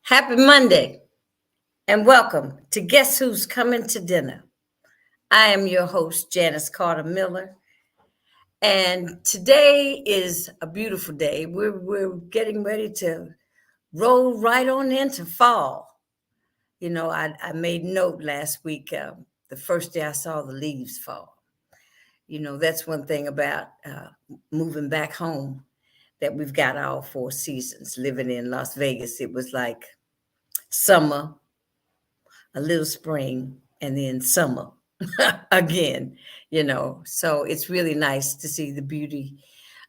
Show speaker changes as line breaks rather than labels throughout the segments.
Happy Monday and welcome to Guess Who's Coming to Dinner. I am your host, Janice Carter Miller, and today is a beautiful day. We're getting ready to roll right on into fall. You know, I made note last week, the first day I saw the leaves fall. You know, that's one thing about moving back home, that we've got all four seasons. Living in Las Vegas, it was like summer, a little spring, and then summer again, you know. So it's really nice to see the beauty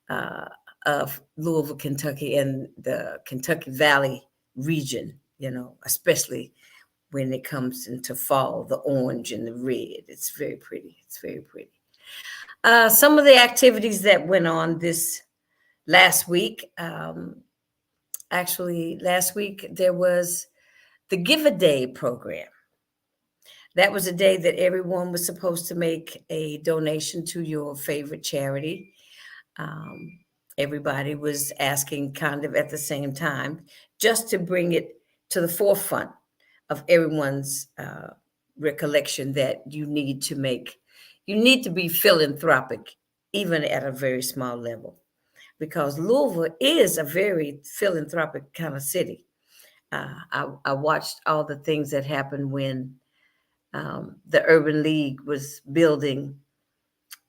of Louisville, Kentucky, and the Kentucky Valley region, you know, especially when it comes into fall, the orange and the red. It's very pretty. It's very pretty. Some of the activities that went on this last week, last week there was the Give a Day program. That was a day that everyone was supposed to make a donation to your favorite charity. Everybody was asking kind of at the same time, just to bring it to the forefront of everyone's recollection that you need to be philanthropic, even at a very small level, because Louisville is a very philanthropic kind of city. I watched all the things that happened when the Urban League was building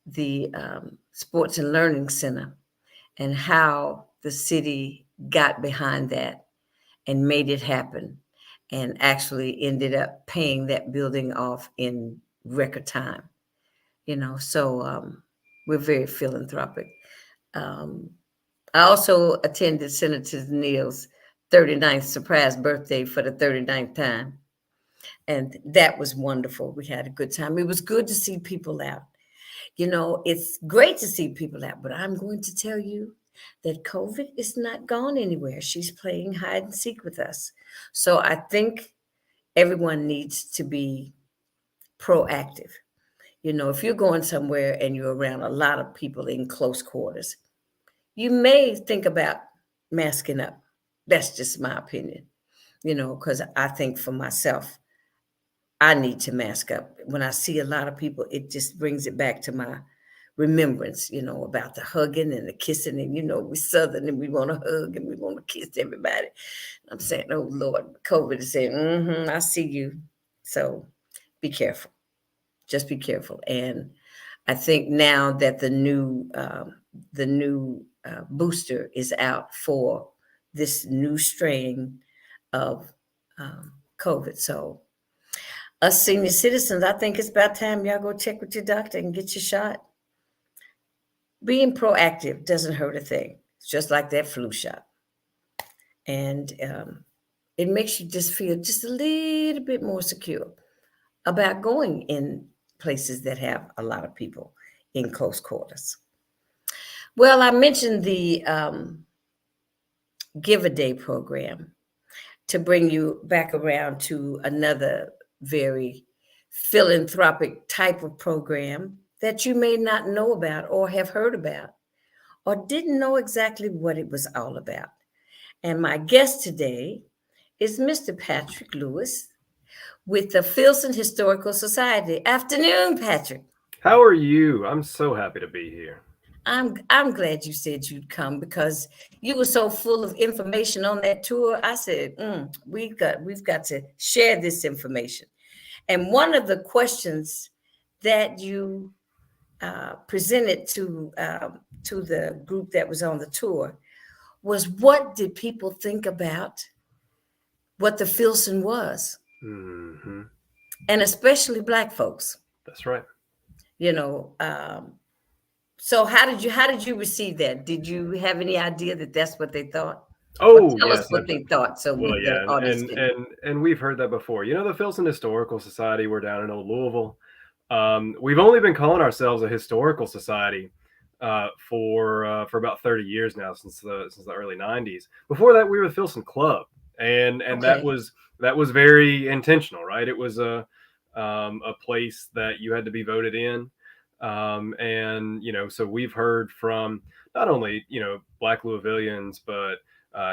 the Sports and Learning Center, and how the city got behind that and made it happen, and actually ended up paying that building off in record time. You know, so we're very philanthropic. I also attended Senator Neal's 39th surprise birthday for the 39th time. And that was wonderful. We had a good time. It was good to see people out. You know, it's great to see people out, but I'm going to tell you that COVID is not gone anywhere. She's playing hide and seek with us. So I think everyone needs to be proactive. You know, if you're going somewhere and you're around a lot of people in close quarters, you may think about masking up. That's just my opinion, you know, because I think for myself, I need to mask up. When I see a lot of people, it just brings it back to my remembrance, you know, about the hugging and the kissing. And, you know, we're Southern and we want to hug and we want to kiss everybody. I'm saying, oh, Lord, COVID is saying, I see you. So be careful. Just be careful. And I think now that the new booster is out for this new strain of COVID. So us senior citizens, I think it's about time y'all go check with your doctor and get your shot. Being proactive doesn't hurt a thing. It's just like that flu shot. And it makes you just feel just a little bit more secure about going in places that have a lot of people in close quarters. Well, I mentioned the Give a Day program to bring you back around to another very philanthropic type of program that you may not know about or have heard about or didn't know exactly what it was all about. And my guest today is Mr. Patrick Lewis with the Filson Historical Society. Afternoon, Patrick.
How are you? I'm so happy to be here.
I'm glad you said you'd come, because you were so full of information on that tour. I said, we've got to share this information. And one of the questions that you presented to the group that was on the tour was, what did people think about what the Filson was?
Mm-hmm.
And especially Black folks.
That's right.
You know, So how did you receive that? Did you have any idea that that's what they thought? Or
Oh,
tell us
yes.
what they thought so
Well,
the
yeah,
audience can.
and we've heard that before. You know, the Filson Historical Society, we're down in Old Louisville. We've only been calling ourselves a historical society for about 30 years now, since the early 90s. Before that, we were the Filson Club, and
Okay.
that was very intentional, right? It was a place that you had to be voted in, and you know, so we've heard from not only, you know, Black Louisvillians, but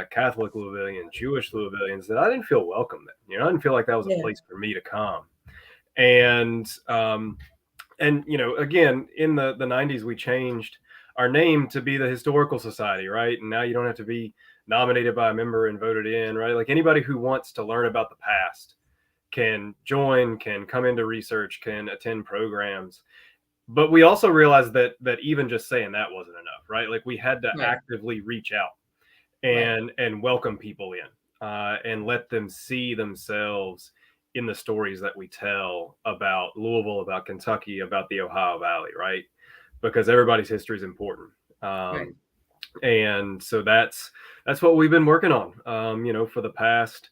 Catholic Louisvillians, Jewish Louisvillians, that I didn't feel welcome there. You know, I didn't feel like that was a
Yeah.
place for me to come. And and you know, again, in the 90s, we changed our name to be the Historical Society, right? And now you don't have to be nominated by a member and voted in, right? Like anybody who wants to learn about the past can join, can come into research, can attend programs. But we also realized that even just saying that wasn't enough, right? Like we had to
Right.
actively reach out
Right.
and welcome people in, and let them see themselves in the stories that we tell about Louisville, about Kentucky, about the Ohio Valley, right? Because everybody's history is important.
Right.
Um, and so that's what we've been working on, you know, for the past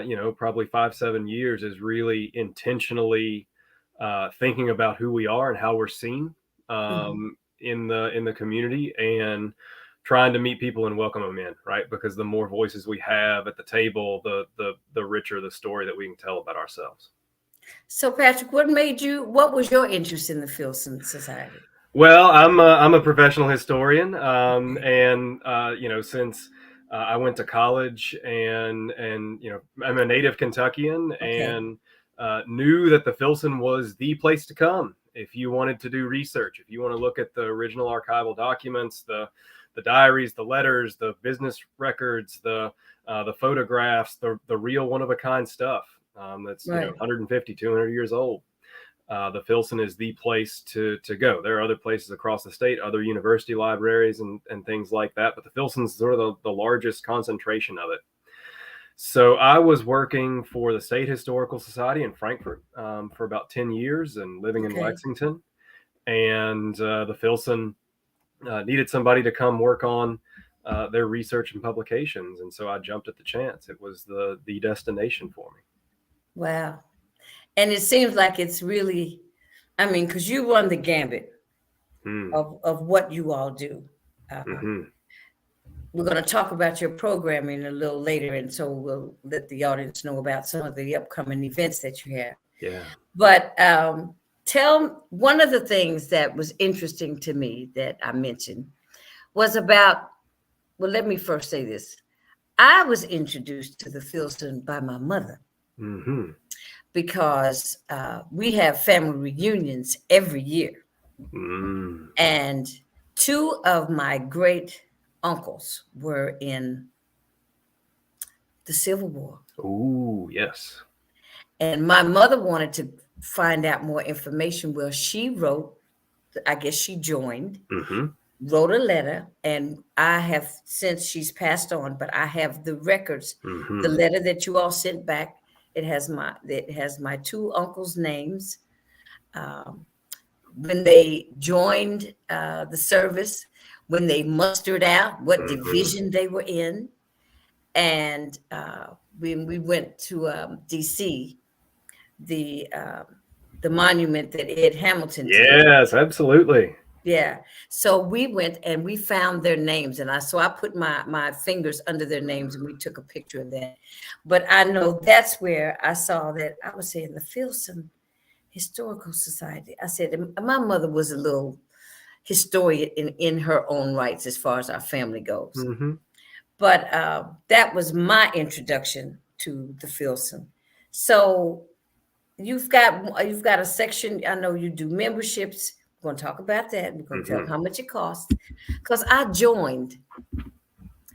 you know, probably 5 7 years, is really intentionally thinking about who we are and how we're seen,
Mhm.
in the community, and trying to meet people and welcome them in, right? Because the more voices we have at the table, the richer the story that we can tell about ourselves.
So, Patrick, what was your interest in the Filson Society?
Well, I'm a professional historian,
Okay.
and you know, since I went to college, and you know, I'm a native Kentuckian,
Okay.
and knew that the Filson was the place to come if you wanted to do research, if you want to look at the original archival documents, the diaries, the letters, the business records, the photographs, the real one of a kind stuff, that's, you know,
Right.
150 200 years old. The Filson is the place to go. There are other places across the state, other university libraries, and things like that, but the Filson's sort of the largest concentration of it. So I was working for the State Historical Society in Frankfurt, for about 10 years, and living in
Okay.
Lexington. And the Filson needed somebody to come work on their research and publications. And so I jumped at the chance. It was the destination for me.
Wow. And it seems like it's really, I mean, because you run the gambit
Hmm.
of what you all do. Uh,
Hmm.
we're going to talk about your programming a little later, and so we'll let the audience know about some of the upcoming events that you have.
Yeah.
But tell one of the things that was interesting to me that I mentioned was about, well, let me first say this. I was introduced to the Filson by my mother
Hmm.
because we have family reunions every year.
Mm.
And two of my great uncles were in the Civil War.
Ooh, yes.
And my mother wanted to find out more information. Well, she wrote, I guess she joined,
Mhm.
wrote a letter, and I have, since she's passed on, but I have the records, the
Mhm.
letter that you all sent back. It has my two uncles' names. Um, when they joined the service, when they mustered out, what
Mhm.
division they were in, and when we went to DC, the um, the monument that Ed Hamilton did.
Yes, absolutely.
Yeah. So we went and we found their names, and I put my fingers under their names and we took a picture of that. But I know that's where I saw that I was saying the Filson Historical Society. I said, and my mother was a little historian in her own rights as far as our family goes.
Mhm.
But that was my introduction to the Filson. So you've got a section. I know you do memberships. We're going to talk about that. We're going to tell
Mhm.
how much it costs. Because I joined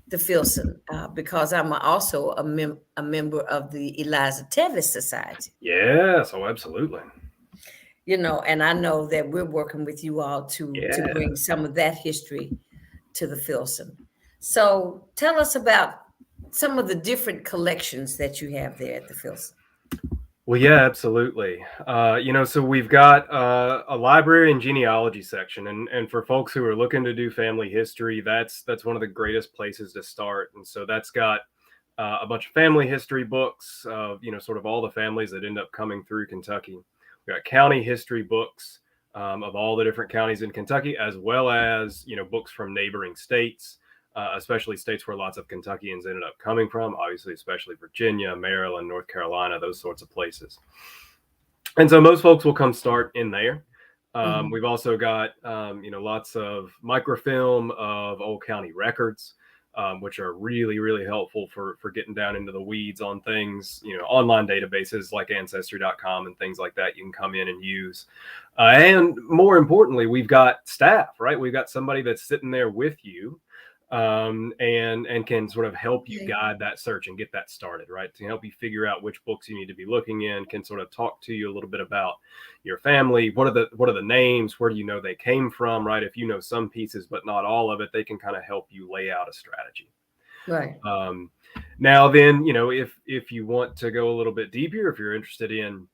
the Filson because I'm also a member of the Eliza Tevis Society.
Yes, oh, absolutely.
And I know that we're working with you all to
Yeah.
bring some of that history to the Filson. So tell us about some of the different collections that you have there at the Filson.
Well, yeah, absolutely. So we've got a library and genealogy section, and for folks who are looking to do family history, that's one of the greatest places to start. And so that's got a bunch of family history books of sort of all the families that end up coming through Kentucky. We got county history books of all the different counties in Kentucky, as well as books from neighboring states, especially states where lots of Kentuckians ended up coming from. Obviously, especially Virginia, Maryland, North Carolina, those sorts of places. And so most folks will come start in there.
Mhm.
We've also got lots of microfilm of old county records, which are really really helpful for getting down into the weeds on things. Online databases like Ancestry.com and things like that you can come in and use. And more importantly, we've got staff, right? We've got somebody that's sitting there with you, and can sort of help you
Okay.
guide that search and get that started, right? To help you figure out which books you need to be looking in, can sort of talk to you a little bit about your family. What are the names? Where do you know they came from, right? If you know some pieces but not all of it, they can kind of help you lay out a strategy.
Right.
Um, Now then, if you want to go a little bit deeper, if you're interested in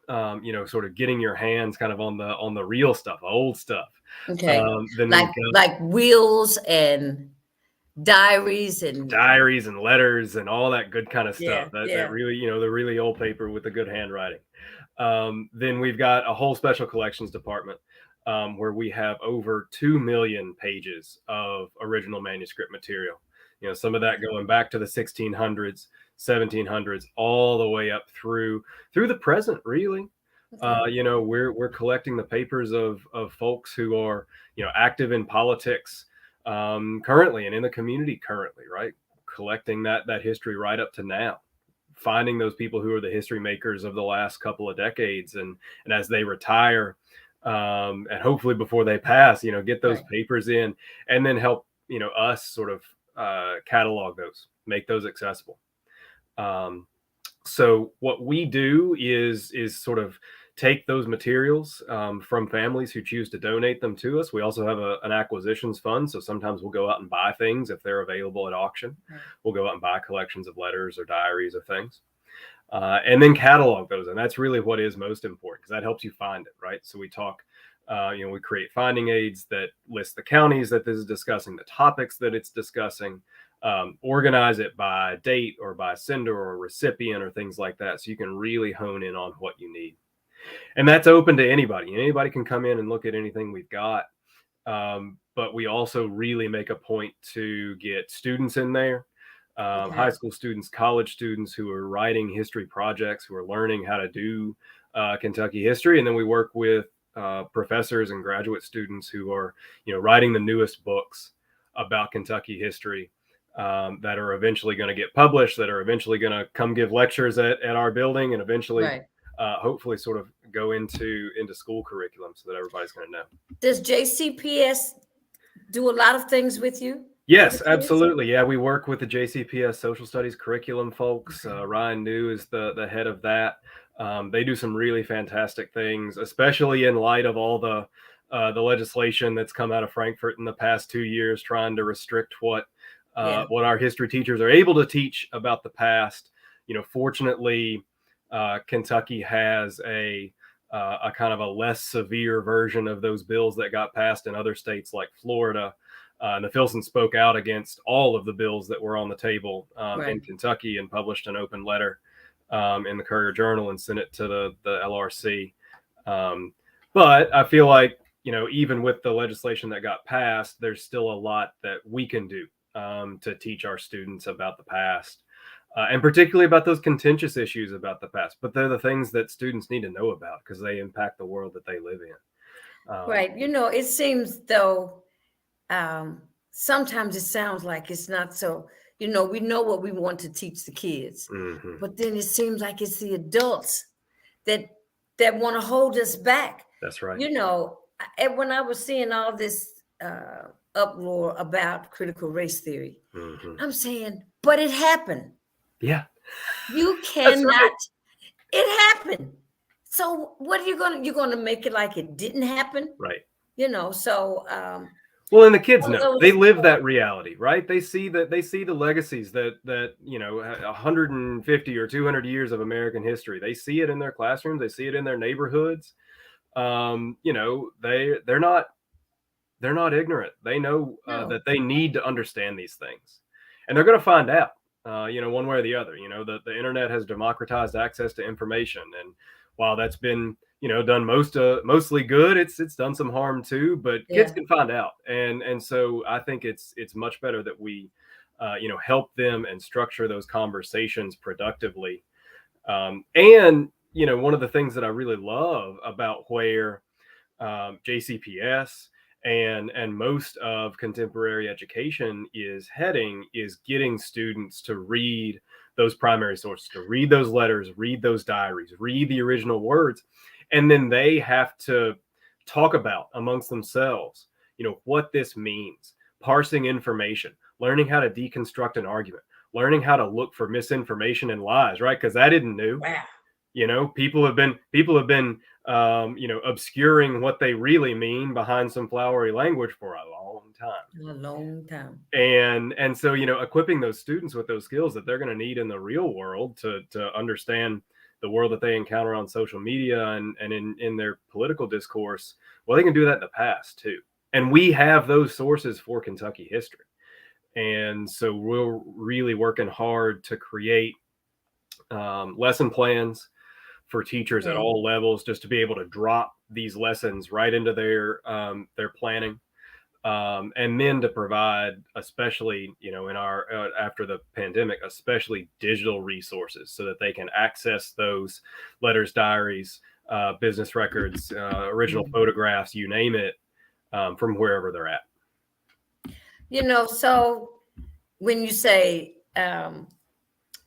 sort of getting your hands kind of on the real stuff, old stuff.
Okay.
Then we've
Like
got
like wills and diaries and
diaries and letters and all that good kind of stuff.
yeah,
That
yeah.
really, the really old paper with the good handwriting. Then we've got a whole special collections department where we have over 2 million pages of original manuscript material. Some of that going back to the 1600s, 1700s, all the way up through the present, really.
Okay.
We're collecting the papers of folks who are active in politics currently and in the community currently, right? Collecting that history right up to now, finding those people who are the history makers of the last couple of decades, and as they retire, and hopefully before they pass, get those
Right.
papers in, and then help us sort of catalog those, make those accessible. Um, so what we do is sort of take those materials from families who choose to donate them to us. We also have an acquisitions fund, so sometimes we'll go out and buy things if they're available at auction.
Right.
We'll go out and buy collections of letters or diaries or things, and then catalog those. And that's really what is most important, because that helps you find it, right? So we talk, we create finding aids that list the counties that this is discussing, the topics that it's discussing, organize it by date or by sender or recipient or things like that, so you can really hone in on what you need. And that's open to anybody. Anybody can come in and look at anything we've got. But we also really make a point to get students in there, high
Okay.
school students, college students who are writing history projects, who are learning how to do Kentucky history. And then we work with professors and graduate students who are, writing the newest books about Kentucky history, that are eventually going to get published, that are eventually going to come give lectures at our building, and eventually,
Right.
hopefully, sort of go into school curriculum so that everybody's going to know.
Does JCPS do a lot of things with you for the
Yes,
kids?
absolutely. Yeah, we work with the JCPS Social Studies curriculum folks.
Okay.
Ryan New is the head of that. They do some really fantastic things, especially in light of all the legislation that's come out of Frankfurt in the past 2 years, trying to restrict
Yeah.
what our history teachers are able to teach about the past. Fortunately, Kentucky has a kind of a less severe version of those bills that got passed in other states like Florida. And the Filson spoke out against all of the bills that were on the table in
Right.
Kentucky, and published an open letter in the Courier Journal and sent it to the LRC. Um, but I feel like, even with the legislation that got passed, there's still a lot that we can do to teach our students about the past, and particularly about those contentious issues about the past. But they're the things that students need to know about because they impact the world that they live in.
Right. It seems though um, sometimes it sounds like it's not so, we know what we want to teach the kids,
Mhm.
but then it seems like it's the adults that want to hold us back.
That's right.
And when I was seeing all this uproar about critical race theory,
Mhm.
I'm saying, but it happened.
Yeah,
You
that's right.
cannot. It happened. So what are you gonna? You're gonna make it like it didn't happen?
Right.
So
Well, and the kids
Oh,
know. They
those,
live that reality, right? They see the legacies that, 150 or 200 years of American history. They see it in their classrooms, they see it in their neighborhoods. They're not ignorant. They know
no,
that they need to understand these things, and they're going to find out. One way or the other. The internet has democratized access to information, and while that's been done mostly good, it's done some harm too. But kids
yeah,
can find out, and so I think it's much better that we help them and structure those conversations productively. And one of the things that I really love about where JCPS and most of contemporary education is heading is getting students to read those primary sources, to read those letters, read those diaries, read the original words, and then they have to talk about amongst themselves, what this means, parsing information, learning how to deconstruct an argument, learning how to look for misinformation and lies, right? Because that isn't new.
wow,
People have been obscuring what they really mean behind some flowery language for a long time.
a long time.
And so equipping those students with those skills that they're going to need in the real world to understand the world that they encounter on social media and in their political discourse, well, they can do that in the past too. And we have those sources for Kentucky history. And so we're really working hard to create lesson plans for teachers at
Mm.
all levels, just to be able to drop these lessons right into their planning, and then to provide, especially in our after the pandemic, especially digital resources so that they can access those letters, diaries, business records, original
Mm.
photographs, you name it, from wherever they're at.
So when you say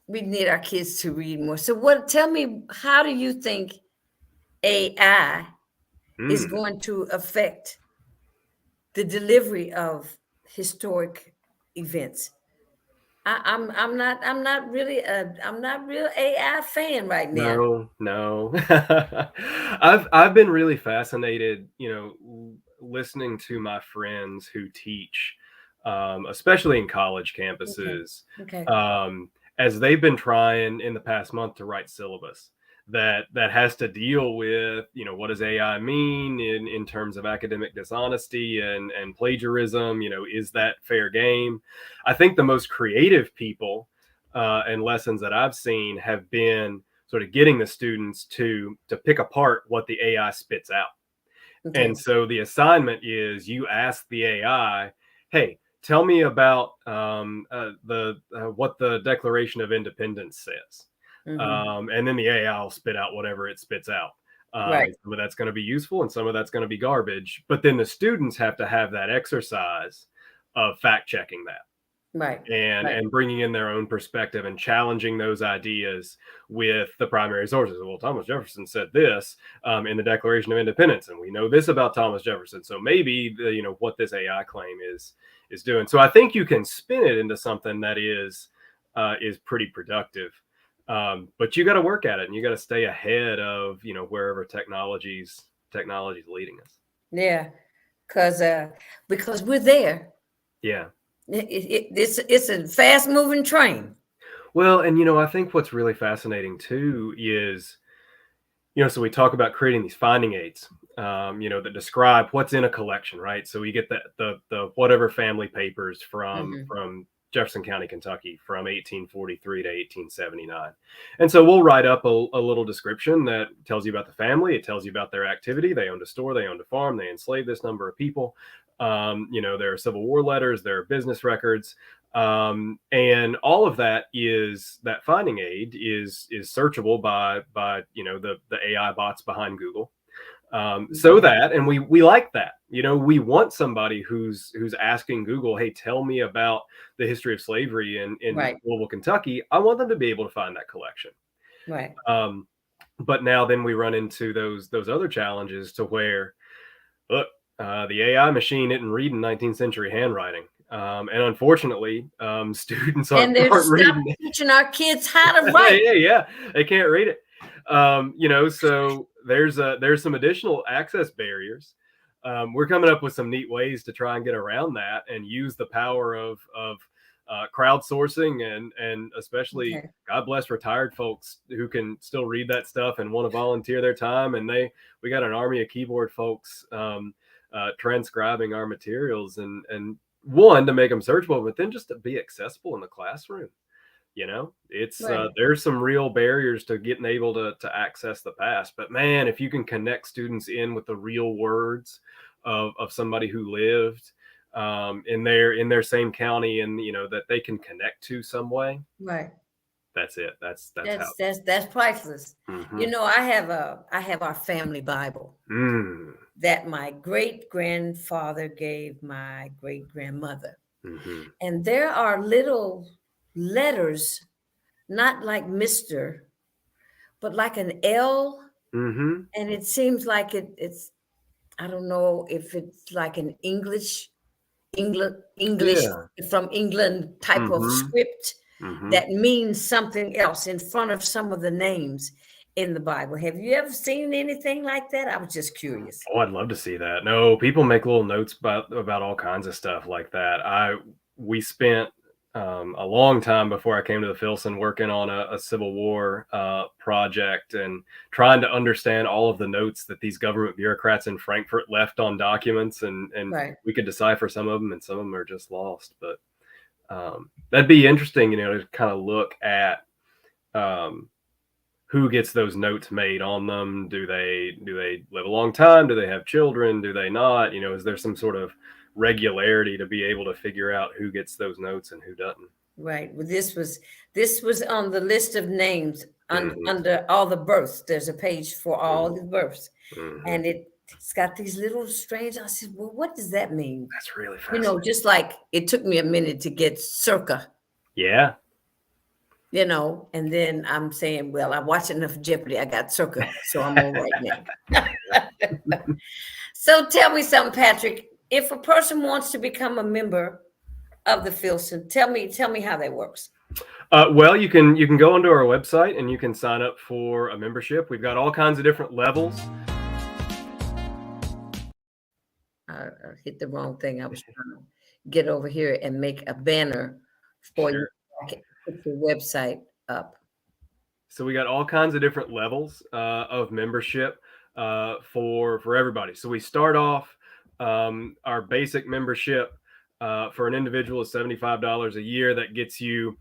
we need our kids to read more, so tell me, how do you think AI is
Mm.
going to affect the delivery of historic events? I'm not real AI fan right now.
No, no. I've been really fascinated, listening to my friends who teach, especially in college
Okay.
campuses,
Okay.
um, as they've been trying in the past month to write syllabus that has to deal with, what does AI mean in terms of academic dishonesty and plagiarism? Is that fair game? I think the most creative people and lessons that I've seen have been sort of getting the students to pick apart what the AI spits out. And
Okay.
so the assignment is you ask the AI, "Hey, tell me about the what the Declaration of Independence says,"
Hmm.
and then the AI will spit out whatever it spits out.
Right.
And some of that's going to be useful, and some of that's going to be garbage. But then the students have to have that exercise of fact checking that
Right. Right.
and bringing in their own perspective and challenging those ideas with the primary sources. Well, Thomas Jefferson said this in the Declaration of Independence, and we know this about Thomas Jefferson. So maybe what this AI claim is doing. So I think you can spin it into something that is pretty productive. But you got to work at it, and you got to stay ahead of wherever technology's leading us.
Yeah. Because because we're there.
Yeah.
It's a fast moving train.
Well, and I think what's really fascinating too is, so we talk about creating these finding aids, that describe what's in a collection, right? So we get the whatever family papers
Hmm.
from Jefferson County, Kentucky, from 1843 to 1879, and so we'll write up a little description that tells you about the family. It tells you about their activity. They owned a store. They owned a farm. They enslaved this number of people. There are Civil War letters. There are business records. And all of that finding aid is searchable by the AI bots behind Google. So
Okay.
that, and we like that. We want somebody who's asking Google, "Hey, tell me about the history of slavery in
Right.
Louisville, Kentucky." I want them to be able to find that collection.
Right.
Um, but now then we run into those other challenges to where, look, the AI machine isn't reading 19th century handwriting. And unfortunately, students
And
aren't
there's stop
reading.
teaching our kids how to write.
Yeah, yeah, they can't read it. So there's some additional access barriers. we're coming up with some neat ways to try and get around that and use the power of crowdsourcing and especially,
Okay.
God bless retired folks who can still read that stuff and want to volunteer their time. And we got an army of keyboard folks transcribing our materials, and one, to make them searchable, but then just to be accessible in the classroom. It's
Right.
there's some real barriers to getting able to access the past, but man, if you can connect students in with the real words of somebody who lived in their same county, and that they can connect to some way,
Right.
that's it. That's how.
That's priceless.
Mm-hmm.
I have our family Bible
Mm,
that my great grandfather gave my great grandmother.
mm-hmm.
And there are little letters, not like Mr., but like an L.
Mm-hmm.
And it seems like it's, I don't know if it's like an English
Yeah.
from England type of
Mm-hmm.
script
Mm-hmm.
that means something else in front of some of the names in the Bible. Have you ever seen anything like that? I was just curious.
Oh, I'd love to see that. No, people make little notes about all kinds of stuff like that. We spent a long time before I came to the Filson working on a Civil War project and trying to understand all of the notes that these government bureaucrats in Frankfurt left on documents, and
Right.
we could decipher some of them, and some of them are just lost. But that'd be interesting, to kind of look at. Um, who gets those notes made on them? Do they live a long time? Do they have children? Do they not? Is there some sort of regularity to be able to figure out who gets those notes and who doesn't?
Right. Well, this was on the list of names
Hmm.
under all the births. There's a page for all the births,
Hmm.
and it's got these little strange. I said, "Well, what does that mean?"
That's really fascinating.
Just like it took me a minute to get circa,
Yeah.
and then I'm saying, "Well, I watched enough Jeopardy. I got circa, so I'm all right now." So tell me something, Patrick. If a person wants to become a member of the Filson, tell me how that works.
Well, you can go onto our website and you can sign up for a membership. We've got all kinds of different levels.
I hit the wrong thing. I was trying to get over here and make a banner for you.
Sure.
I can put your website up.
So we got all kinds of different levels of membership for everybody. So we start off our basic membership for an individual is $75 a year. That gets you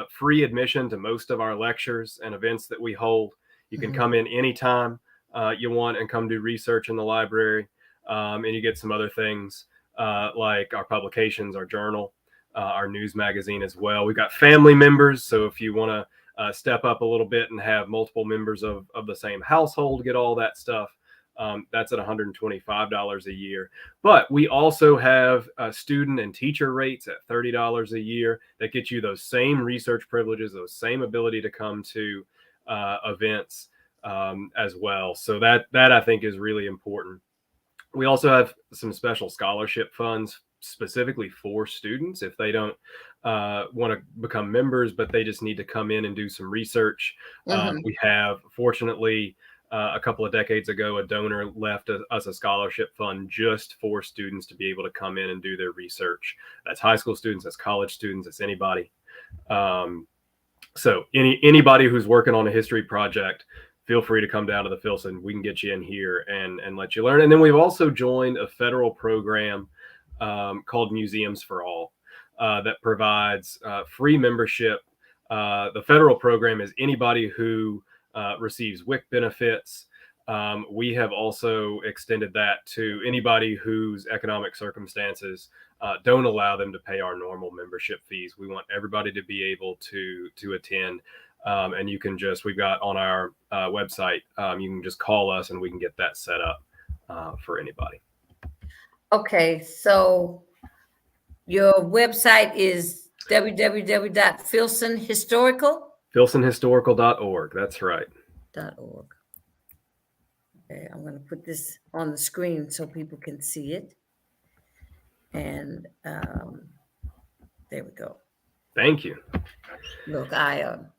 free admission to most of our lectures and events that we hold. You can
Mhm.
come in anytime you want and come do research in the library, and you get some other things like our publications, our journal, our news magazine as well. We've got family members, so if you want to step up a little bit and have multiple members of the same household get all that stuff, that's at $125 a year. But we also have student and teacher rates at $30 a year that get you those same research privileges, those same ability to come to events as well. So that I think is really important. We also have some special scholarship funds specifically for students if they don't want to become members, but they just need to come in and do some research.
Mhm.
We have, fortunately, a couple of decades ago, a donor left us a scholarship fund just for students to be able to come in and do their research. That's high school students, that's college students, that's anybody. So anybody who's working on a history project, feel free to come down to the Filson. We can get you in here and let you learn. And then we've also joined a federal program called Museums for All that provides free membership. The federal program is anybody who receives WIC benefits. We have also extended that to anybody whose economic circumstances don't allow them to pay our normal membership fees. We want everybody to be able to attend. And we've got on our website, you can just call us and we can get that set up for anybody.
Okay, so your website is www.filsonhistorical.org.
FilsonHistorical.org. That's right.
Okay, I'm going to put this on the screen so people can see it. And there we go.
Thank you.
Look, I'm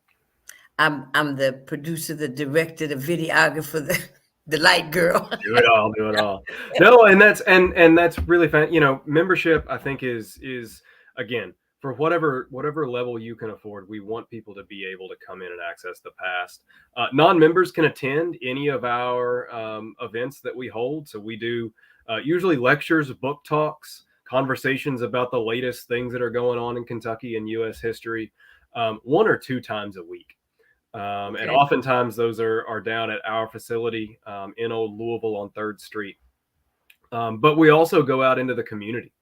the producer, the director, the videographer, the light girl.
Do it all, do it all. No, and that's really fun. Membership I think is again for whatever level you can afford. We want people to be able to come in and access the past. Non-members can attend any of our events that we hold. So we do usually lectures, book talks, conversations about the latest things that are going on in Kentucky and U.S. history, one or two times a week. And
Okay.
oftentimes those are down at our facility in Old Louisville on 3rd Street. But we also go out into the community,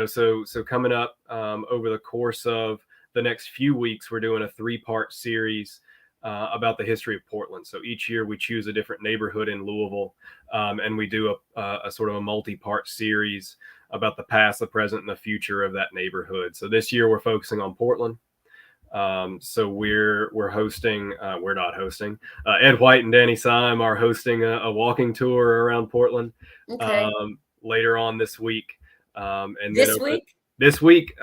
so coming up over the course of the next few weeks, we're doing a 3-part series about the history of Portland. So each year we choose a different neighborhood in Louisville, and we do a sort of a multi-part series about the past, the present, and the future of that neighborhood. So this year we're focusing on Portland. So we're hosting. We're not hosting. Ed White and Danny Syme are hosting a walking tour around Portland
Okay.
later on this week. And then
This week?
this week,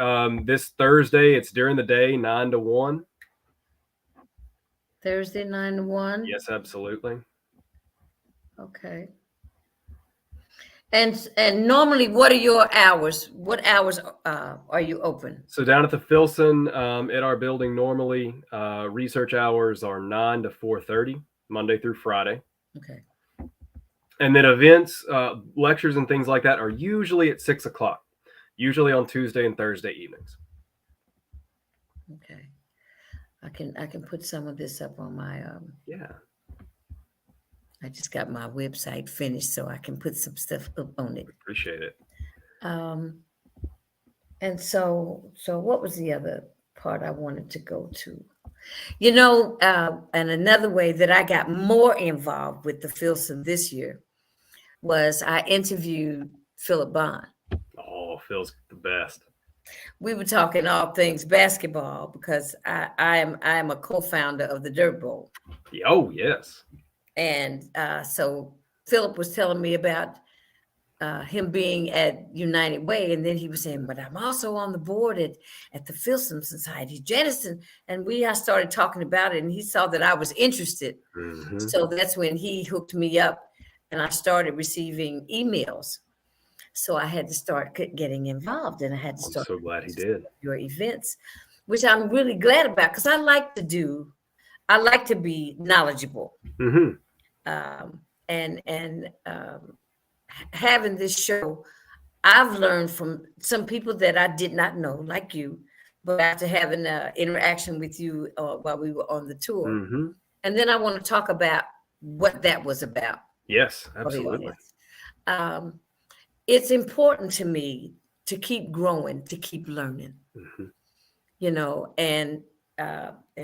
this Thursday, it's during the day, 9 to 1.
Thursday, 9 to 1.
Yes, absolutely.
Okay. And normally, what are your hours? What hours are you open?
So down at the Filson, at our building, normally research hours are 9 to 4:30, Monday through Friday.
Okay.
And then events, lectures, and things like that are usually at 6 o'clock, usually on Tuesday and Thursday evenings.
Okay. I can put some of this up on my
Yeah.
I just got my website finished, so I can put some stuff up on it.
Appreciate it.
And so what was the other part I wanted to go to? And another way that I got more involved with the Filson this year was I interviewed Philip Bond.
Oh, Phil's the best.
We were talking all things basketball because I am a co-founder of the Dirt Bowl.
Oh, yes.
And so Philip was telling me about him being at United Way, and then he was saying, "But I'm also on the board at the Filson Society, Jennison." And I started talking about it, and he saw that I was interested.
Mm-hmm.
So that's when he hooked me up, and I started receiving emails. So I had to start getting involved, and I had to
I'm
start.
so glad he did.
Your events, which I'm really glad about because I like to be knowledgeable.
Mm-hmm.
And having this show, I've learned from some people that I did not know, like you, but after having an interaction with you while we were on the tour.
Mm-hmm.
And then I want to talk about what that was about.
Yes, absolutely.
It's important to me to keep growing, to keep learning, and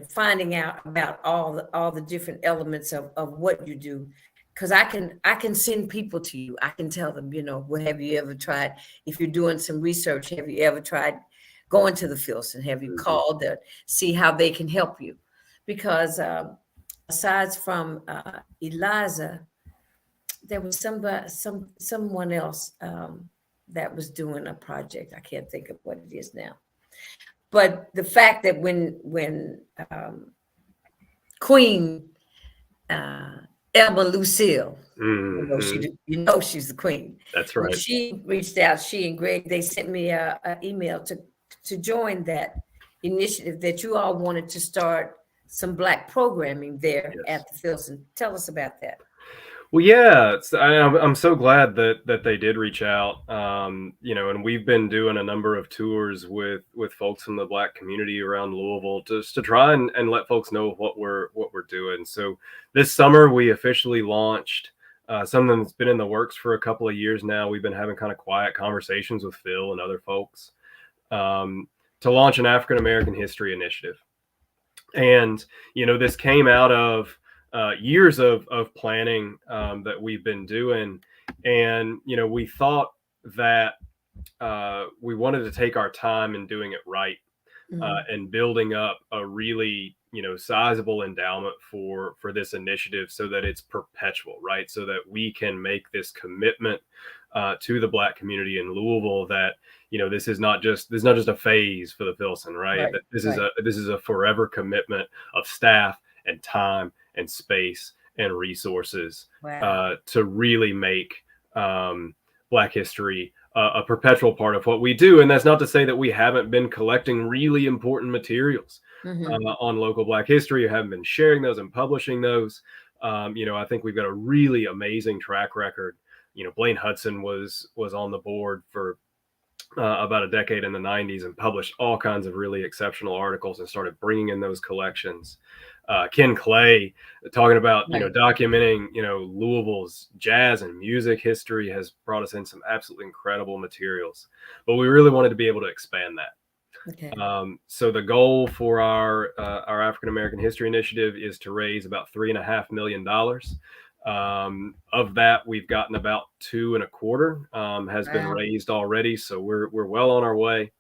finding out about all the different elements of what you do. Because I can send people to you. I can tell them, well, have you ever tried, if you're doing some research, have you ever tried going to the Filson? Have you called to see how they can help you? Because aside from Eliza, there was someone else that was doing a project. I can't think of what it is now. But the fact that when Queen Elma Lucille, she's the queen.
That's right.
When she reached out, she and Greg, they sent me an email to join that initiative that you all wanted to start some Black programming there at the Filson. Tell us about that.
Well, yeah, I'm so glad that they did reach out, and we've been doing a number of tours with folks from the Black community around Louisville just to try and let folks know what we're doing. So this summer we officially launched something that's been in the works for a couple of years now. We've been having kind of quiet conversations with Phil and other folks to launch an African American history initiative, and this came out of years of planning that we've been doing. And, we thought that we wanted to take our time in doing it right and building up a really, sizable endowment for this initiative so that it's perpetual, right? So that we can make this commitment to the Black community in Louisville that, this is not just a phase for the Filson, right? That this is a forever commitment of staff and time and space and resources
Wow.
to really make Black history a perpetual part of what we do. And that's not to say that we haven't been collecting really important materials
Hmm.
on local Black history, or haven't been sharing those and publishing those. I think we've got a really amazing track record. Blaine Hudson was on the board for about a decade in the 90s and published all kinds of really exceptional articles and started bringing in those collections. Ken Clay, talking about,
Right.
documenting, Louisville's jazz and music history, has brought us in some absolutely incredible materials. But we really wanted to be able to expand that.
Okay.
So the goal for our African American History Initiative is to raise about $3.5 million. Of that, we've gotten about 2.25 has been
Wow.
raised already, so we're well on our way,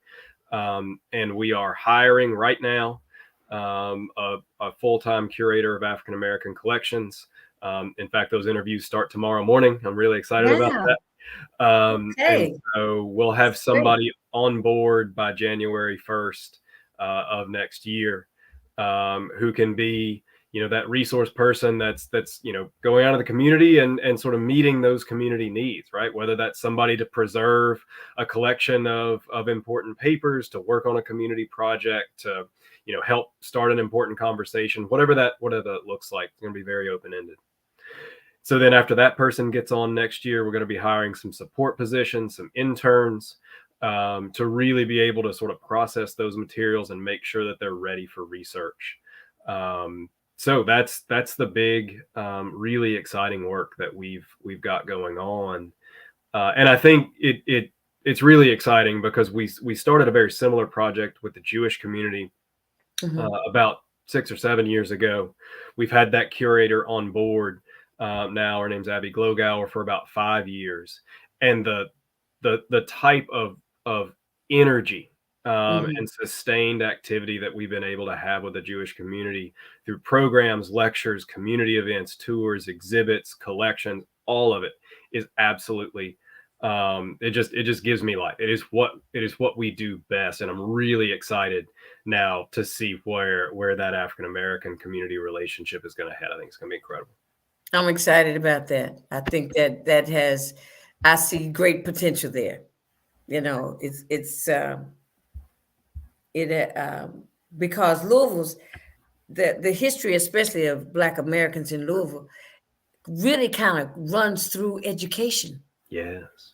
and we are hiring right now a full-time curator of African American collections. In fact, those interviews start tomorrow morning. I'm really excited about
Wow.
that. And
Okay.
so we'll have
That's great.
somebody on board by January 1st of next year, who can be, that resource person that's going out of the community and sort of meeting those community needs, right? Whether that's somebody to preserve a collection of important papers, to work on a community project, to help start an important conversation, whatever that looks like. It's going to be very open ended. So then after that person gets on next year, we're going to be hiring some support positions, some interns, to really be able to sort of process those materials and make sure that they're ready for research. So that's the big, really exciting work that we've got going on, and I think it's really exciting because we started a very similar project with the Jewish community
Hmm.
about 6 or 7 years ago. We've had that curator on board now. Her name's Abby Glogauer, for about 5 years, and the type of energy
Hmm.
and sustained activity that we've been able to have with the Jewish community through programs, lectures, community events, tours, exhibits, collections, all of it is absolutely, it just gives me life. It is what we do best, and I'm really excited now to see where that African American community relationship is going to head. I think it's going to be incredible.
I'm excited about that. I think that has, I see great potential there. It because Louisville's the history, especially of Black Americans in Louisville, really kind of runs through education.
Yes.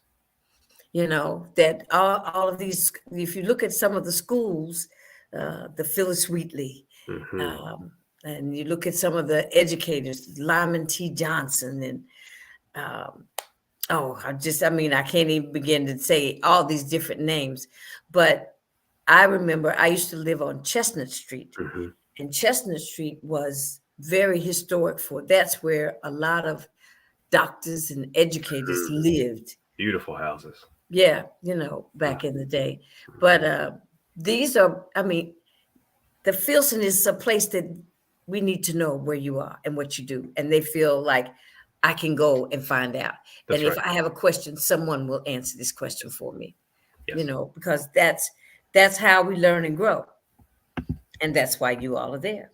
That all of these, if you look at some of the schools, the Phyllis Wheatley,
Hmm.
um, and you look at some of the educators, Lyman T. Johnson, and um, oh, I mean, I can't even begin to say all these different names. But I remember I used to live on Chestnut Street,
Hmm.
and Chestnut Street was very historic for that's where a lot of doctors and educators
Hmm.
lived.
Beautiful houses.
Yeah, back in the day. But these are, I mean, the Filson is a place that we need to know where you are and what you do. And they feel like I can go and find out. And
That's
if
right.
I have a question, someone will answer this question for me,
Yes.
because that's how we learn and grow. And that's why you all are there.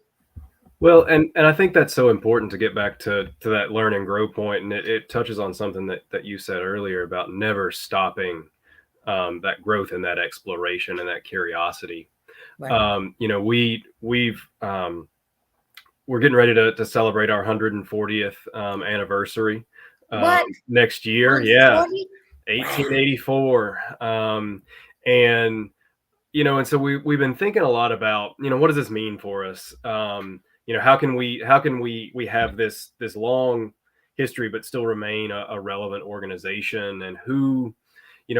Well, and I think that's so important to get back to that learn and grow point, and it touches on something that you said earlier about never stopping that growth and that exploration and that curiosity.
Right.
We're getting ready to celebrate our 140th anniversary
What?
next year. Yeah,
140? Wow.
1884. And and so we've been thinking a lot about, what does this mean for us? How can we have this long history but still remain a relevant organization, and who,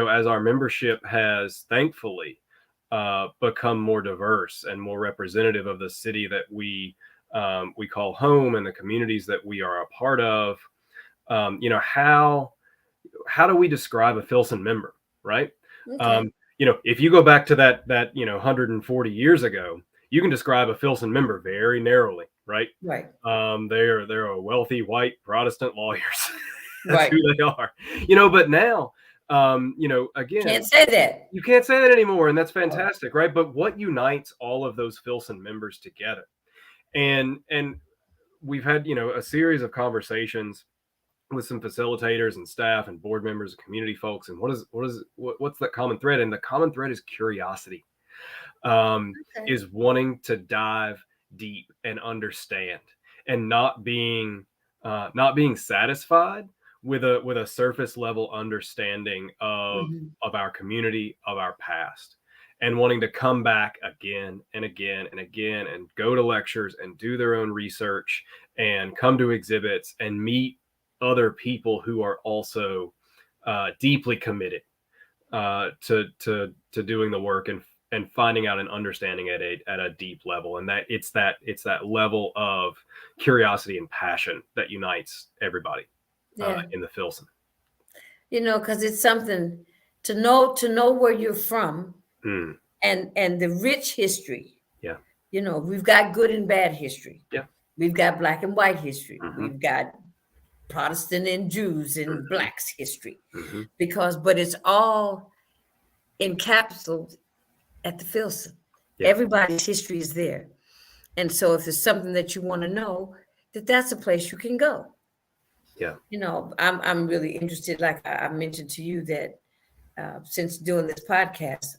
as our membership has thankfully become more diverse and more representative of the city that we call home and the communities that we are a part of. How do we describe a Filson member, right?
Okay.
If you go back to that 140 years ago, you can describe a Filson member very narrowly, right?
Right.
They're a wealthy white Protestant lawyers. That's
Right.
who they are. But now, again,
Can't say that.
you can't say that anymore, and that's fantastic, right? But what unites all of those Filson members together? And we've had, a series of conversations with some facilitators and staff and board members and community folks. And what's that common thread? And the common thread is curiosity,
Okay.
is wanting to dive deep and understand, and not being satisfied with a surface level understanding
Mhm.
of our community, of our past, and wanting to come back again and again and again and go to lectures and do their own research and come to exhibits and meet other people who are also deeply committed to doing the work and finding out and understanding at a deep level. And it's that level of curiosity and passion that unites everybody
Yeah.
in the Filson.
Because it's something to know where you're from,
Mm,
and the rich history.
yeah.
We've got good and bad history.
Yeah.
We've got black and white history.
Hmm.
We've got Protestant and Jews and
Hmm.
blacks history.
Hmm.
But it's all encapsulated at the Filson.
Yeah.
Everybody's history is there. And so if there's something that you want to know, that's a place you can go.
Yeah.
I'm really interested, like I mentioned to you, that since doing this podcast,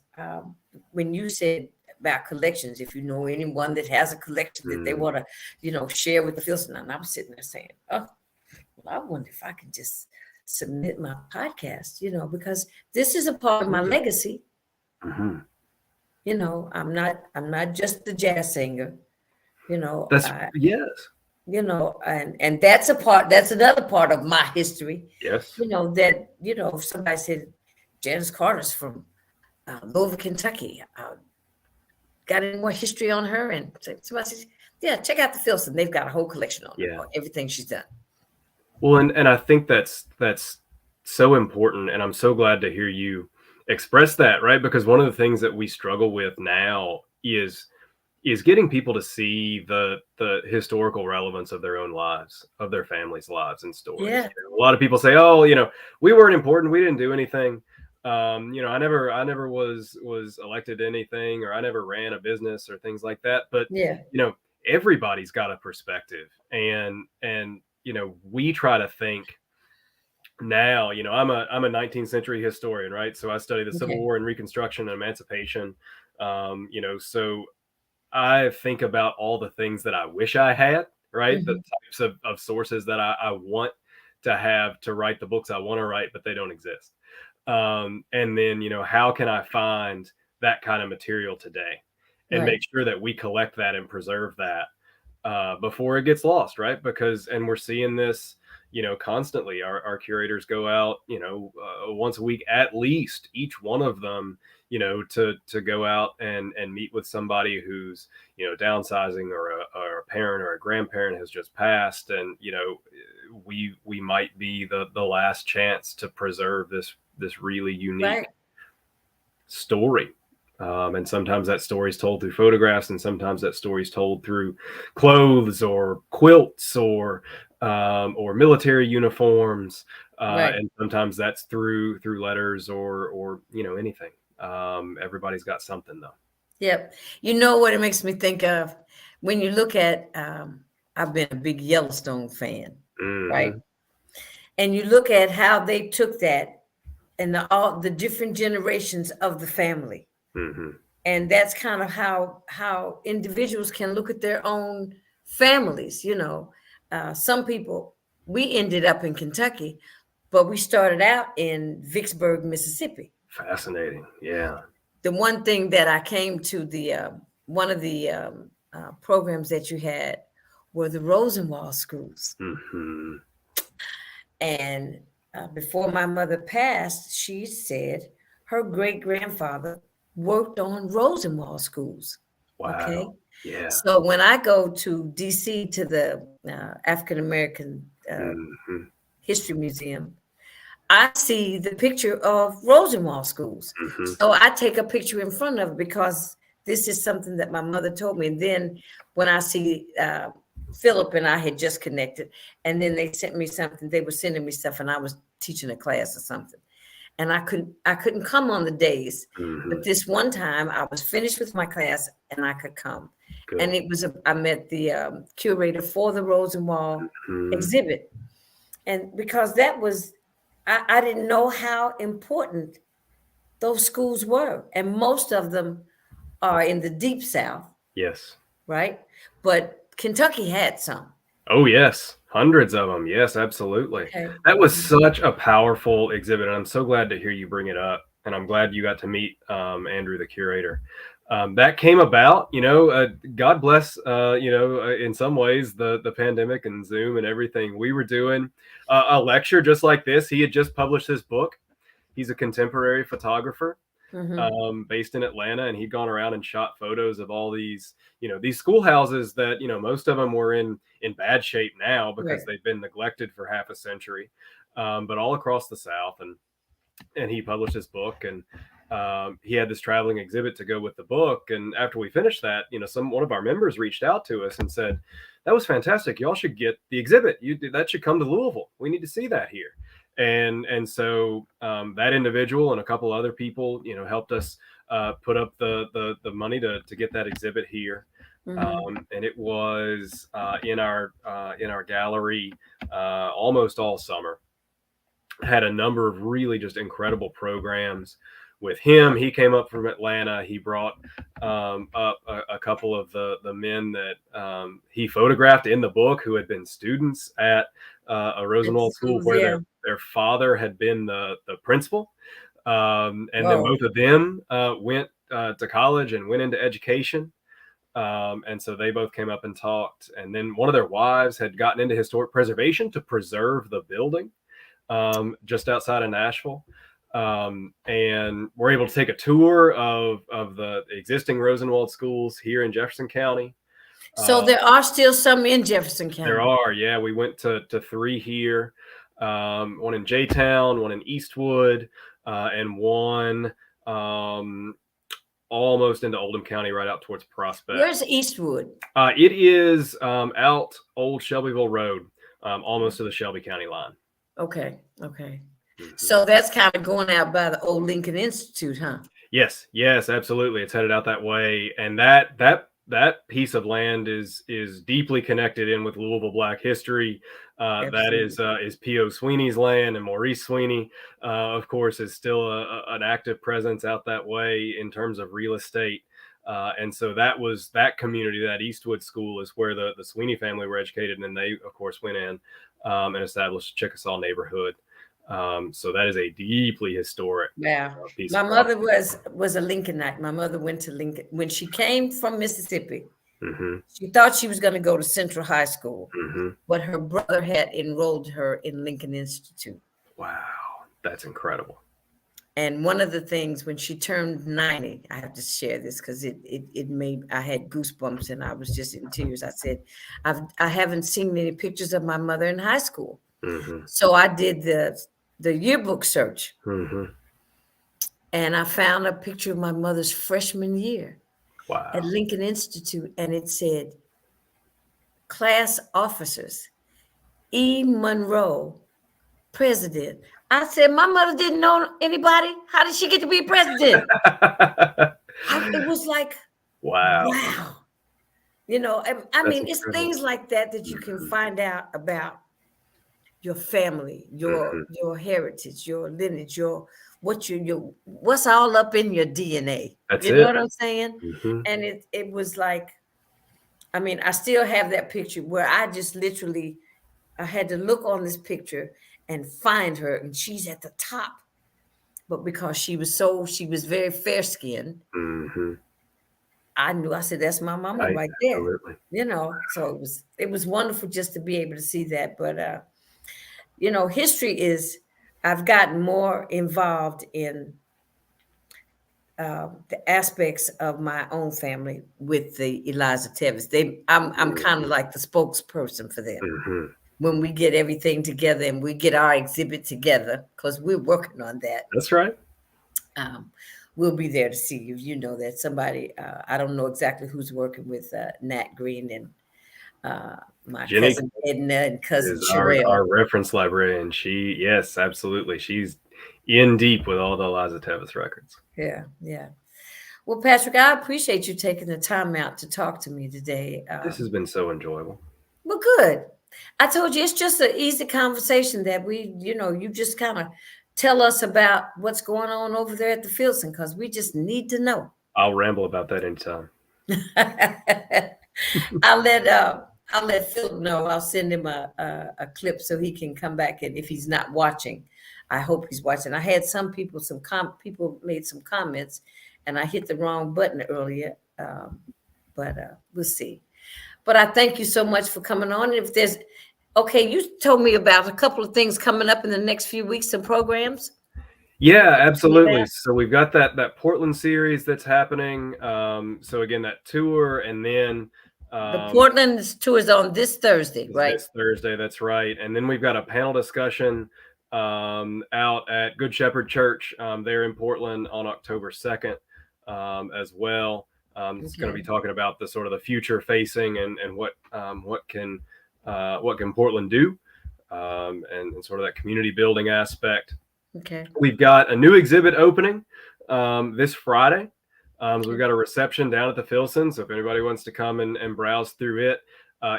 when you said about collections, if you know anyone that has a collection that they
Mm,
want to, share with the Filson, and I'm sitting there saying, oh, well, I wonder if I could just submit my podcast, because this is a part of my
absolutely.
legacy.
Hmm.
I'm not just the jazz singer, you know,
That's
I,
yes.
and that's another part of my history,
Yes.
that, if somebody said Janice Carter's from Louisville, Kentucky, got any more history on her? And somebody says, yeah, check out the Filson. They've got a whole collection on her,
Yeah.
on everything she's done.
Well, and I think that's so important, and I'm so glad to hear you express that, right? Because one of the things that we struggle with now is getting people to see the historical relevance of their own lives, of their families' lives and stories.
Yeah,
A lot of people say, "Oh, we weren't important. We didn't do anything. I never was elected to anything, or I never ran a business or things like that." But
yeah,
you know, everybody's got a perspective, and we try to think now. I'm a 19th century historian, right? So I study the Civil
okay,
War and Reconstruction and Emancipation. So I think about all the things that I wish I had, right? The
hmm,
types of sources that I want to have to write the books I want to write, but they don't exist. And then, how can I find that kind of material today and make
right,
sure that we collect that and preserve that before it gets lost, right? And we're seeing this, constantly. Our curators go out, once a week at least, each one of them, to go out and meet with somebody who's, downsizing, or a parent or a grandparent has just passed, and we might be the last chance to preserve this really unique
right,
story. And sometimes that story is told through photographs, and sometimes that story is told through clothes or quilts or military uniforms,
right.
and sometimes that's through letters or anything. Everybody's got something though.
Yep. You know what it makes me think of when you look at, I've been a big Yellowstone fan, right?
Hmm.
And you look at how they took that and all the different generations of the family.
Hmm.
And that's kind of how individuals can look at their own families. Some people, we ended up in Kentucky, but we started out in Vicksburg, Mississippi.
Fascinating. Yeah.
The one thing that I came to, the one of the programs that you had were the Rosenwald schools.
Hmm.
And before my mother passed, she said her great grandfather worked on Rosenwald schools. Okay.
Wow. Yeah.
So when I go to DC to the African American
Hmm.
History Museum, I see the picture of Rosenwald schools.
Hmm.
So I take a picture in front of it because this is something that my mother told me. And then when I see Philip and I had just connected, and then they sent me something, they were sending me stuff, and I was teaching a class or something. and I couldn't come on the days.
Hmm.
But this one time, I was finished with my class, and I could come.
Good.
And I met the curator for the Rosenwald
Hmm.
exhibit, and because I didn't know how important those schools were, and most of them are in the deep South,
Yes.
right? But Kentucky had some.
Oh, yes. Hundreds of them. Yes, absolutely.
Okay.
That was
Mhm.
such a powerful exhibit, and I'm so glad to hear you bring it up. And I'm glad you got to meet Andrew, the curator. That came about, God bless, in some ways, the pandemic and Zoom and everything. We were doing a lecture just like this. He had just published his book. He's a contemporary photographer,
Mhm.
based in Atlanta, and he'd gone around and shot photos of all these, these schoolhouses that, most of them were in bad shape now because
Right.
they've been neglected for half a century, but all across the South. And he published his book, and he had this traveling exhibit to go with the book. And after we finished that, one of our members reached out to us and said, that was fantastic, y'all should get the exhibit, that should come to Louisville, we need to see that here. And so that individual and a couple other people, helped us put up the money to get that exhibit here.
Mhm.
And it was in our gallery almost all summer. Had a number of really just incredible programs with him. He came up from Atlanta. He brought up a couple of the men that he photographed in the book who had been students at a
At the
Rosenwald school
schools,
where
yeah.
their father had been the principal. And then
Oh,
both of them went to college and went into education. And so they both came up and talked. And then one of their wives had gotten into historic preservation to preserve the building just outside of Nashville. And we're able to take a tour of the existing Rosenwald schools here in Jefferson County.
so
Uh,
there are still some in Jefferson
there
County.
are, yeah, we went to three here, one in J-Town, one in Eastwood, and one almost into Oldham County, right out towards Prospect.
Where's Eastwood?
It is out Old Shelbyville Road, almost to the Shelby County line.
Okay, okay.
Mhm.
So that's kind of going out by the old Lincoln Institute, huh?
Yes, yes, absolutely. It's headed out that way, and that piece of land is deeply connected in with Louisville Black history. That
Absolutely.
is P.O. Sweeney's land, and Maurice Sweeney, of course, is still an active presence out that way in terms of real estate. And so that community, that Eastwood School, is where the Sweeney family were educated, and then they, of course, went in and established Chickasaw neighborhood. So that is a deeply historic
Yeah.
piece
My
of
mother
property.
was a Lincolnite. My mother went to Lincoln when she came from Mississippi.
Hmm.
She thought she was going to go to Central High School,
Hmm.
but her brother had enrolled her in Lincoln Institute.
Wow, that's incredible.
And one of the things when she turned 90, I have to share this because it made I had goosebumps and I was just in tears. I said, I haven't seen any pictures of my mother in high school.
Hmm.
So I did the yearbook search
Hmm.
and I found a picture of my mother's freshman year at
Wow.
Lincoln Institute, and it said class officers, E. Monroe, president. I said, my mother didn't know anybody. How did she get to be president? It was like,
Wow,
wow. I
that's
mean, it's
incredible.
things like that that you can
Hmm.
find out about your family, your
Hmm.
your heritage, your lineage, what's all up in your DNA.
That's
You know
it.
what I'm saying?
Hmm.
And it was like, I mean, I still have that picture where I just literally I had to look on this picture and find her, and she's at the top. But because she was very fair skinned,
Hmm.
I knew. I said, "That's my mama
Right.
right there."
Absolutely.
So it was wonderful just to be able to see that. But history is. I've gotten more involved in the aspects of my own family with the Eliza Tevis. I'm kind of like the spokesperson for them.
Hmm.
When we get everything together and we get our exhibit together, because we're working on that.
That's right.
Um, we'll be there to see you. You know that somebody. I don't know exactly who's working with Nat Green and my
Jenny
cousin Edna and cousin
is our
Sherelle.
reference librarian. She, yes, absolutely. She's in deep with all the Eliza Tevis records.
Yeah, yeah. Well, Patrick, I appreciate you taking the time out to talk to me today.
This has been so enjoyable.
Well, good. I told you it's just an easy conversation that you just kind of tell us about what's going on over there at the Filson because we just need to know.
I'll ramble about that anytime.
I'll let I'll let Phil know. I'll send him a clip so he can come back, and if he's not watching, I hope he's watching. I had some people people made some comments, and I hit the wrong button earlier, but we'll see. But I thank you so much for coming on. If there's okay, you told me about a couple of things coming up in the next few weeks, some programs.
Yeah, absolutely. So we've got that Portland series that's happening. So again, that tour, and then
The Portland tour is on this Thursday, right?
this Thursday. That's right. And then we've got a panel discussion out at Good Shepherd Church there in Portland on October 2nd as well. It's going to be talking about the sort of the future facing and what can Portland do and sort of that community building aspect.
Okay.
We've got a new exhibit opening this Friday. So we've got a reception down at the Filson. So if anybody wants to come and browse through it,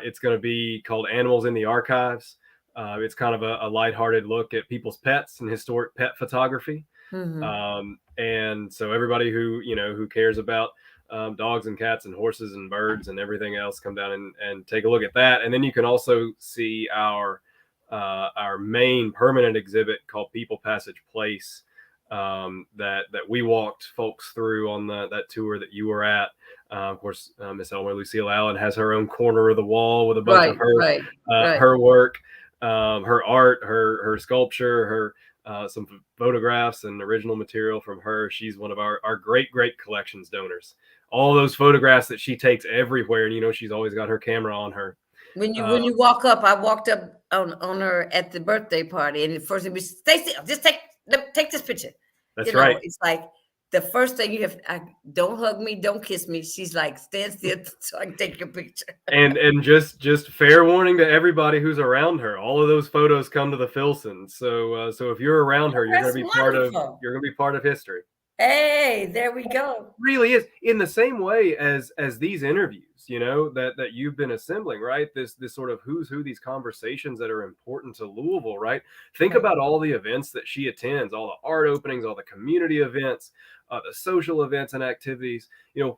it's going to be called Animals in the Archives. It's kind of a lighthearted look at people's pets and historic pet photography.
Mm-hmm.
And so everybody who cares about dogs and cats and horses and birds and everything else, come down and take a look at that. And then you can also see our main permanent exhibit called People Passage Place that we walked folks through on that tour that you were at. Of course, Miss Elmer Lucille Allen has her own corner of the wall with a bunch of her her work, her art, her sculpture, her some photographs and original material from her. She's one of our great collections donors. All those photographs that she takes everywhere, and she's always got her camera on her.
When you walk up, I walked up on her at the birthday party, and the first thing was, "Stay still, just take this picture."
That's right.
It's like the first thing you have. Don't hug me, don't kiss me. She's like, stand still so I can take your picture.
and just fair warning to everybody who's around her. All of those photos come to the Filson. So if you're around her, you're going to be part of history.
Hey, there we go.
It really is, in the same way as these interviews, that you've been assembling, right? This sort of who's who, these conversations that are important to Louisville, right? Think about all the events that she attends, all the art openings, all the community events, the social events and activities.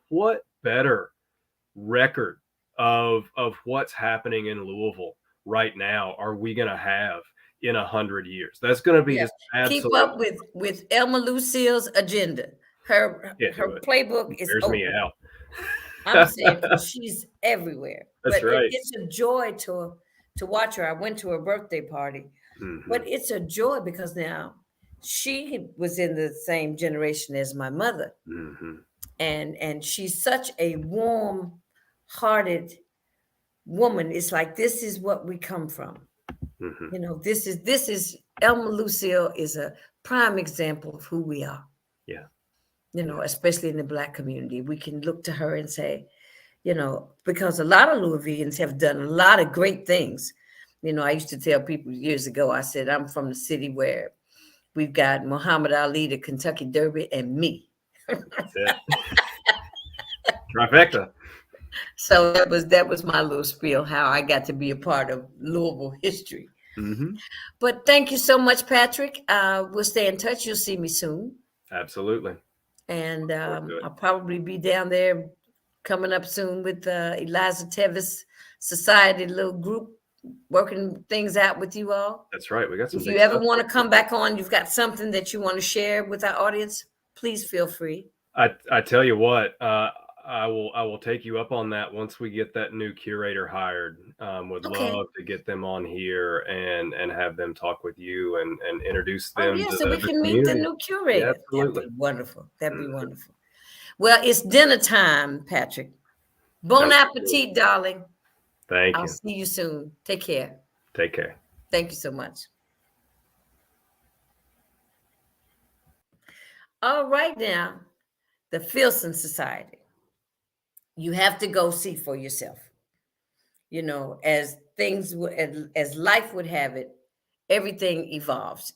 What better record of what's happening in Louisville right now are we going to have in 100 years? That's going to be just absolutely.
Keep up with Elma Lucille's agenda. Her playbook is
open. Me out.
I'm saying she's everywhere.
That's right.
It's a joy to watch her. I went to her birthday party, but it's a joy because now she was in the same generation as my mother, and she's such a warm-hearted woman. It's like, this is what we come from. This is Elma Lucille is a prime example of who we are.
Yeah.
Especially in the Black community, we can look to her and say, because a lot of Louisvillians have done a lot of great things. I used to tell people years ago, I said, I'm from the city where we've got Muhammad Ali, the Kentucky Derby, and me.
That's it. Trifecta.
So that was my little spiel, how I got to be a part of Louisville history. But thank you so much, Patrick. We'll stay in touch. You'll see me soon.
Absolutely.
And I'll probably be down there coming up soon with Eliza Tevis Society, little group, working things out with you all.
That's right. We got some.
If you ever want to come back on, you've got something that you want to share with our audience, please feel free.
I tell you what, I will take you up on that once we get that new curator hired. Would love to get them on here and have them talk with you and introduce them.
So we can meet the new curator. Yeah, absolutely. That'd be wonderful. That'd be wonderful. Well, it's dinner time, Patrick. Bon appetit, darling.
Thank you.
I'll see you soon. Take care.
Take care.
Thank you so much. All right, now, the Filson Society. You have to go see for yourself. As things, as life would have it, everything evolves.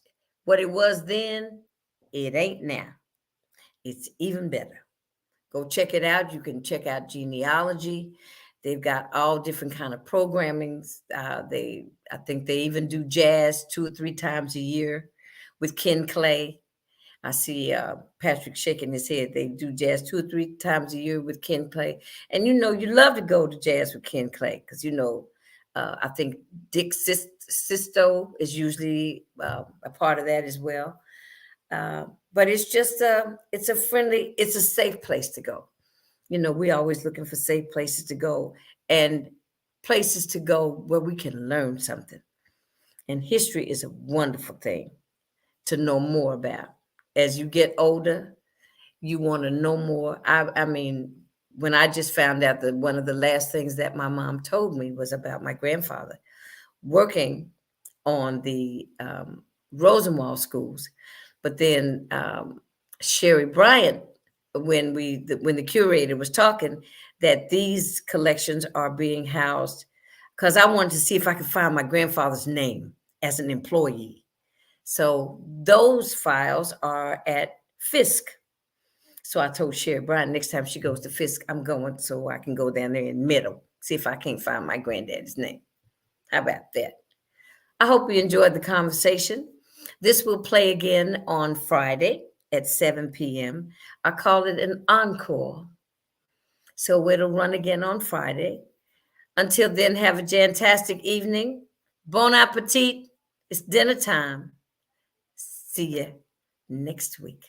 What it was then, it ain't now. It's even better. Go check it out. You can check out genealogy. They've got all different kind of programmings. I think they even do jazz 2 or 3 times a year with Ken Clay. I see Patrick shaking his head. They do jazz 2 or 3 times a year with Ken Clay. And you love to go to jazz with Ken Clay because I think Dick Sisto is usually a part of that as well. But it's just it's a friendly, it's a safe place to go. We're always looking for safe places to go and places to go where we can learn something. And history is a wonderful thing to know more about. As you get older, you want to know more. I mean, when I just found out that one of the last things that my mom told me was about my grandfather working on the Rosenwald schools. But then Sherry Bryant, when the curator was talking, that these collections are being housed, because I wanted to see if I could find my grandfather's name as an employee. So those files are at Fisk. So I told Sherry Bryant next time she goes to Fisk, I'm going so I can go down there in middle, see if I can't find my granddaddy's name. How about that? I hope you enjoyed the conversation. This will play again on Friday at 7 p.m. I call it an encore. So it'll run again on Friday. Until then, have a fantastic evening. Bon appetit. It's dinner time. See you next week.